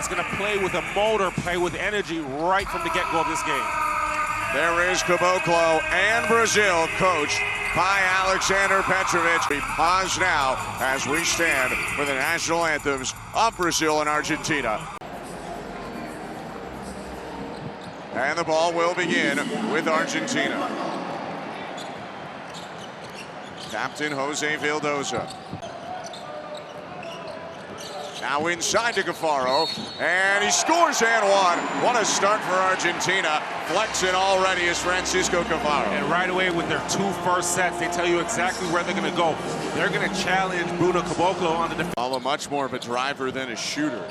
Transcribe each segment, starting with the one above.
that's going to play with a motor, play with energy right from the get-go of this game. There is Caboclo and Brazil, coached by Alexander Petrovic. We pause now as we stand for the national anthems of Brazil and Argentina. And the ball will begin with Argentina. Captain Jose Vildoza. Now inside to Cafaro, and he scores and one. What a start for Argentina. Flexing already is Francisco Cafaro. And right away with their 2 first sets, they tell you exactly where they're going to go. They're going to challenge Bruno Caboclo on the defense. Paulo much more of a driver than a shooter.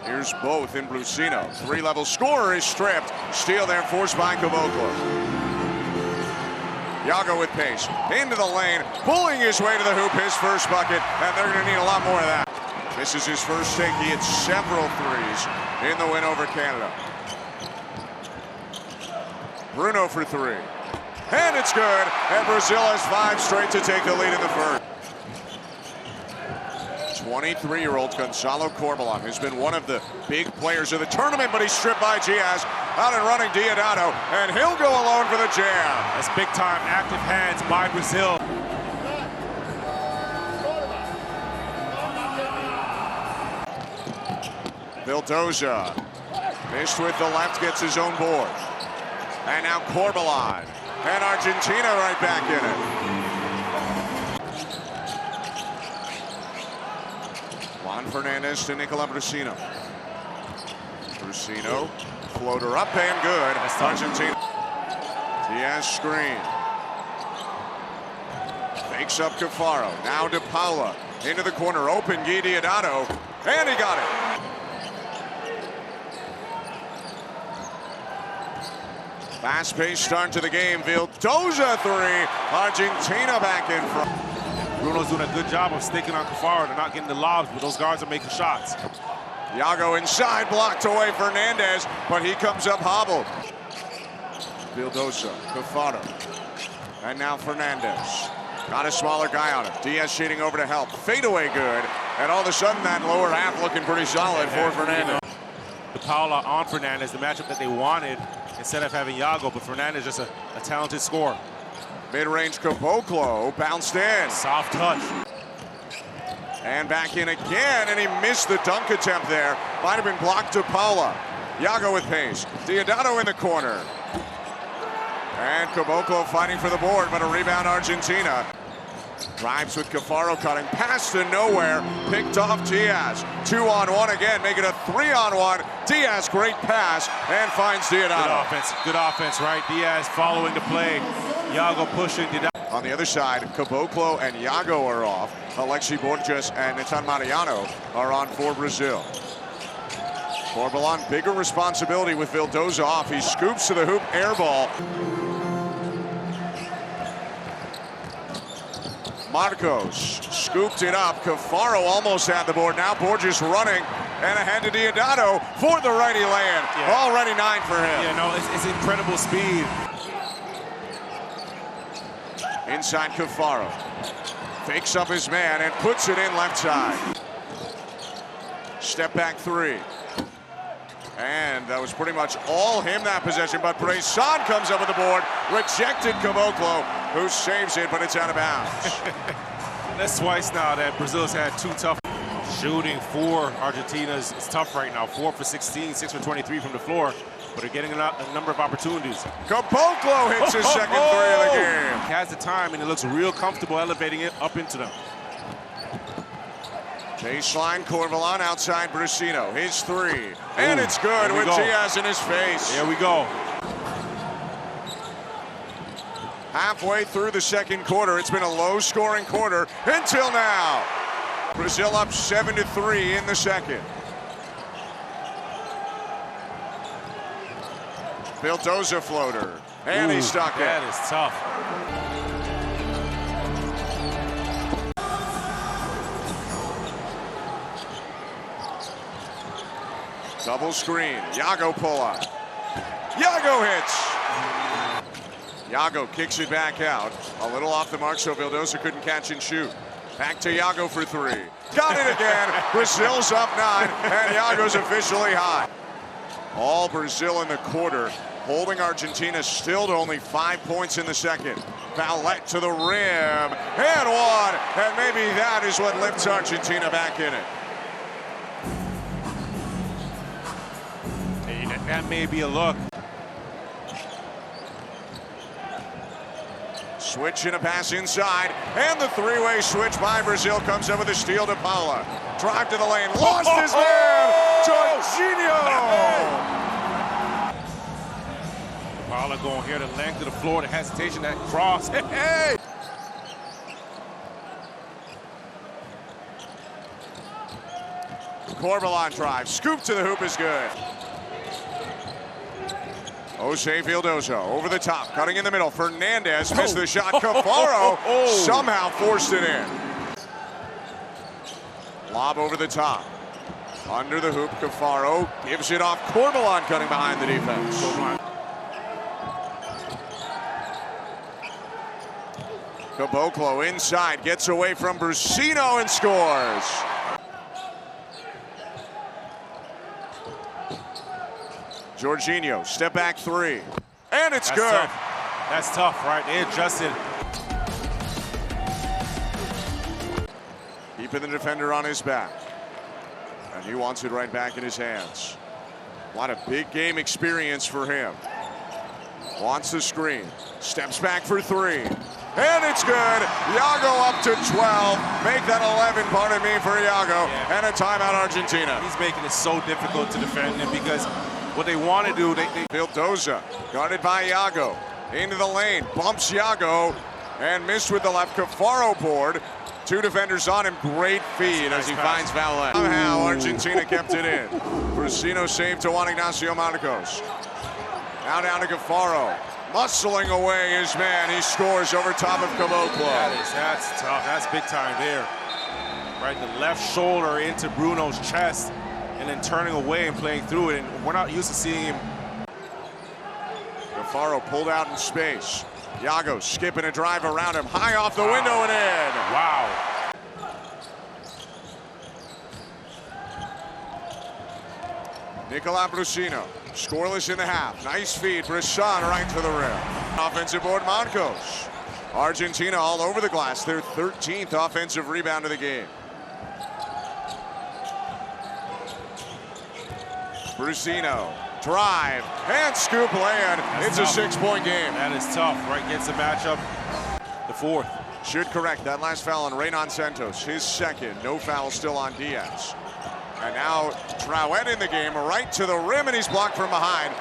Here's both in Blusino. 3-level scorer is stripped. Steal there forced by Caboclo. Yago with pace, into the lane, pulling his way to the hoop, his first bucket, and they're going to need a lot more of that. This is his first take. He hit several threes in the win over Canada. Bruno for 3, and it's good, and Brazil has 5 straight to take the lead in the first. 23-year-old Gonzalo Corbalán has been one of the big players of the tournament, but he's stripped by Diaz. Out and running Diodado, and he'll go alone for the jam. That's big-time active hands by Brazil. Vildoza missed with the left, gets his own board. And now Corbalán, and Argentina right back in it. Juan Fernandez to Nicola Blusino. Blusino, floater up and good. Argentina. Diaz screen. Fakes up Cafaro. Now to Paula. Into the corner. Open Guy Diodado. And he got it. Fast-paced start to the game. Vildoza 3. Argentina back in front. Bruno's doing a good job of sticking on Cafaro. They're not getting the lobs, but those guards are making shots. Yago inside, blocked away Fernandez, but he comes up hobbled. Vildoza, Cafaro, and now Fernandez. Got a smaller guy on him. Diaz shading over to help. Fadeaway good, and all of a sudden that lower half looking pretty solid for Fernandez. The Paula on Fernandez, the matchup that they wanted instead of having Yago, but Fernandez just a talented scorer. Mid-range Caboclo bounced in. Soft touch. And back in again, and he missed the dunk attempt there. Might have been blocked to Paula. Yago with pace. Diodado in the corner. And Caboclo fighting for the board, but a rebound Argentina. Drives with Cafaro cutting. Pass to nowhere. Picked off Diaz. 2-on-1 again. Make it a 3-on-1. Diaz, great pass, and finds Diodado. Good offense, right? Diaz following the play. Yago pushing. On the other side, Caboclo and Yago are off. Alexi Borges and Nathan Mariano are on for Brazil. Corbalán, bigger responsibility with Vildoza off. He scoops to the hoop, air ball. Marcos scooped it up. Cafaro almost had the board. Now Borges running and ahead to Diodado for the righty lay-in. Yeah. Already 9 for him. Yeah, no, it's incredible speed. Inside Cafaro. Fakes up his man and puts it in left side. Step back 3. And that was pretty much all him that possession, but Bresson comes up with the board. Rejected Caboclo, who saves it, but it's out of bounds. That's twice now that Brazil's had 2 tough shooting for Argentina. It's tough right now. 4 for 16, 6 for 23 from the floor, but they're getting a number of opportunities. Caboclo hits his second 3 of the game. He has the time, and it looks real comfortable elevating it up into them. Baseline, Corbalán outside Blusino. His 3. And it's good with Diaz in his face. Here we go. Halfway through the second quarter, it's been a low-scoring quarter until now. Brazil up 7-3 in the second. Vildoza floater. And he stuck it. That is tough. Double screen. Yago pull up. Yago hits. Yago kicks it back out. A little off the mark, so Vildoza couldn't catch and shoot. Back to Iago for three. Got it again. Brazil's up 9, and Iago's officially high. All Brazil in the quarter, holding Argentina still to only 5 points in the second. Valette to the rim, and one. And maybe that is what lifts Argentina back in it. Hey, that may be a look. Switch and a pass inside, and the three-way switch by Brazil comes up with a steal to Paula. Drive to the lane, lost his man, Jorginho! Paula going here, the length of the floor, the hesitation, that cross. Hey! Corbalon drive, scoop to the hoop is good. Jose Vildoso over the top, cutting in the middle. Fernandez missed the shot. Cafaro somehow forced it in. Lob over the top. Under the hoop, Cafaro gives it off. Corbalon cutting behind the defense. Caboclo inside, gets away from Brusino and scores. Jorginho, step back three. And it's good. Tough. That's tough, right? They adjusted. Keeping the defender on his back. And he wants it right back in his hands. What a big game experience for him. Wants the screen. Steps back for three. And it's good. Iago up to 12. Make that 11, pardon me, for Iago. Yeah. And a timeout, Argentina. He's making it so difficult to defend him because what they want to do, they Vildosa, guarded by Iago. Into the lane, bumps Iago, and missed with the left. Cafaro board. Two defenders on him. Great feed as he finds Valette. Somehow Argentina kept it in. Brusino saved to Juan Ignacio Marcos. Now down to Cafaro. Muscling away his man. He scores over top of Caboclo. That's tough. That's big time there. Right, the left shoulder into Bruno's chest and then turning away and playing through it. And we're not used to seeing him. Cafaro pulled out in space. Iago skipping a drive around him. High off the window and in. Wow. Nicolas Brusino, scoreless in the half. Nice feed, Brisson right to the rim. Offensive board, Marcos. Argentina all over the glass, their 13th offensive rebound of the game. Brusino, drive, and scoop land. It's a 6-point game. That is tough, right? Gets the matchup, the fourth. Should correct that last foul on Reynan Santos, his second. No foul still on Diaz. And now Traoré in the game, right to the rim, and he's blocked from behind.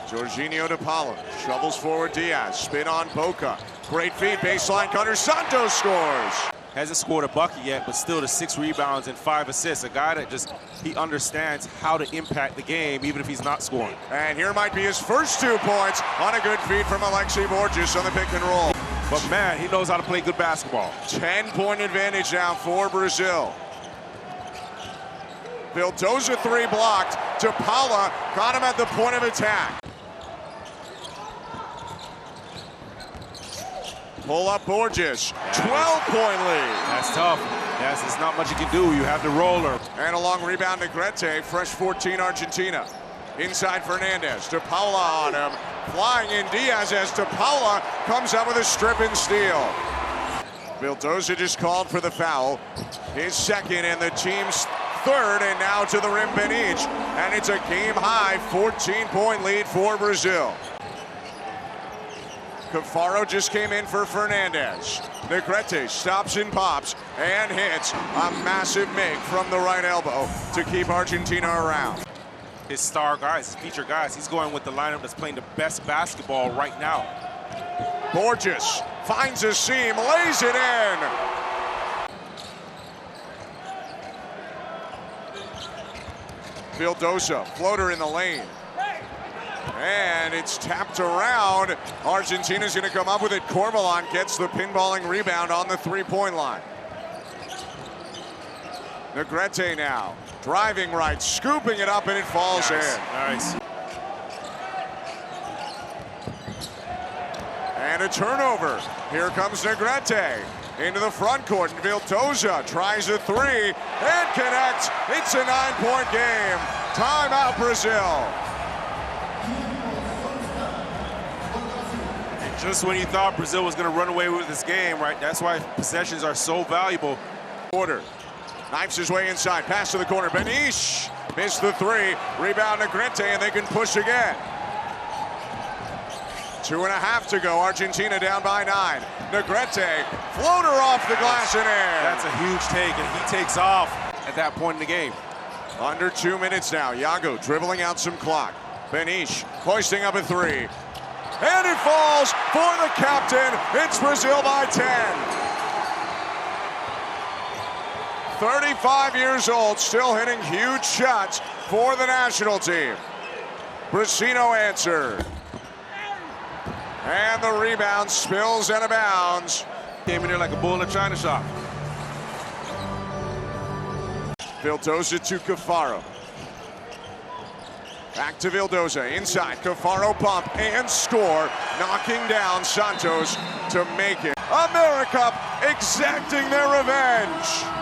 Jorginho to Paula, shovels forward Diaz, spin on Boca. Great feed, baseline cutter, Santos scores. Hasn't scored a bucket yet, but still the 6 rebounds and 5 assists. A guy that just, he understands how to impact the game, even if he's not scoring. And here might be his first 2 points on a good feed from Alexi Borges on the pick and roll. But man, he knows how to play good basketball. 10-point advantage now for Brazil. Vildosa 3 blocked to Paula, got him at the point of attack. Pull up Borges, 12-point lead. That's tough. Yes, there's not much you can do. You have the roller. And a long rebound to Grete, fresh 14 Argentina. Inside Fernandez to Paula on him. Flying in Diaz as to Paula comes out with a strip and steal. Vildosa just called for the foul. His second and the team's third, and now to the rim Benich. And it's a game-high 14-point lead for Brazil. Cafaro just came in for Fernandez. Negrete stops and pops and hits a massive make from the right elbow to keep Argentina around. His star guys, his feature guys, he's going with the lineup that's playing the best basketball right now. Borges finds a seam, lays it in. Vildosa, floater in the lane. And it's tapped around. Argentina's going to come up with it. Corbalon gets the pinballing rebound on the 3-point line. Negrete now, driving right, scooping it up, and it falls in. Nice. And a turnover. Here comes Negrete. into the front court. And Vildoza tries a three and connects. It's a 9-point game. Timeout, Brazil. And just when you thought Brazil was going to run away with this game, right? That's why possessions are so valuable. Quarter. Knifes his way inside. Pass to the corner. Benish missed the three. Rebound Negrete, and they can push again. 2.5 to go. Argentina down by 9. Negrete, floater off the glass and in. That's a huge take, and he takes off at that point in the game. Under 2 minutes now. Iago dribbling out some clock. Benish hoisting up a three. And it falls for the captain. It's Brazil by 10. 35 years old, still hitting huge shots for the national team. Brasino answered. And the rebound spills out of bounds. Came in there like a bull in a china shop. Vildoza to Cafaro. Back to Vildoza, inside, Cafaro pump and score, knocking down Santos to make it. AmeriCup exacting their revenge.